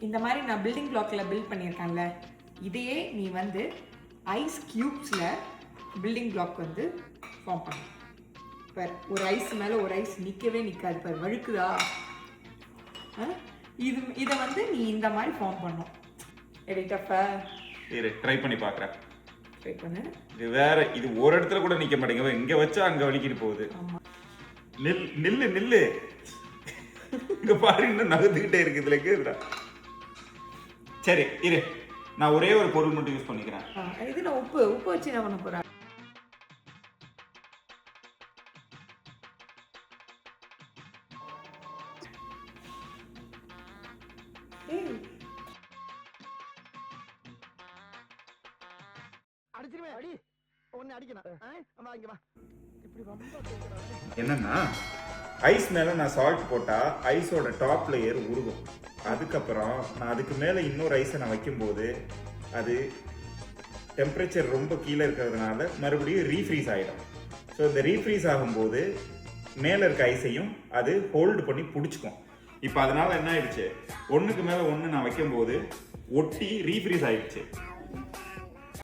இந்த மாதிரி நான் பில்டிங் பிளாக்ல பில்ட் பண்ணியிருக்கேன்ல, இதையே நீ வந்து ஐஸ் கியூப்ஸில் பில்டிங் பிளாக் வந்து ஃபார்ம் பண்ணு. பார், ஒரு ஐஸ் மேலே ஒரு ஐஸ் நிற்கவே நிற்காது பார், வழுக்குதா? இதை வந்து நீ இந்த மாதிரி ஃபார்ம் பண்ணும். எடிட்டப்பா இரு ட்ரை பண்ணி பார்க்குறேன். ட்ரை பண்ணு. இது வேற, இது ஒரு இடத்துல கூட நிற்க மாட்டேங்க, இங்கே வச்சா அங்கே வலிக்கிட்டு போகுது. ஆமாம், நில்லு நில்லு, இங்கே பாரு இன்னும் நகர்ந்துக்கிட்டே இருக்குது இதுல இருக்குதுடா. சரி இரு, நான் ஒரே ஒரு பொருள் மட்டும் யூஸ் பண்ணிக்கிறேன். இது நான் உப்பு வச்சு என்ன பண்ண போகிறேன்? என்னன்னா ஐஸ் மேலே நான் சால்ட் போட்டால் ஐஸோட டாப் லேயர் உருகும். அதுக்கப்புறம் நான் அதுக்கு மேலே இன்னொரு ஐஸை நான் வைக்கும்போது அது டெம்பரேச்சர் ரொம்ப கீழே இருக்கிறதுனால மறுபடியும் ரீஃப்ரீஸ் ஆகிடும். ஸோ இந்த ரீஃப்ரீஸ் ஆகும்போது மேலே இருக்க ஐஸையும் அது ஹோல்டு பண்ணி பிடிச்சிக்கும். இப்போ அதனால என்ன ஆயிடுச்சு, ஒன்றுக்கு மேலே ஒன்று நான் வைக்கும்போது ஒட்டி ரீஃப்ரீஸ் ஆயிடுச்சு.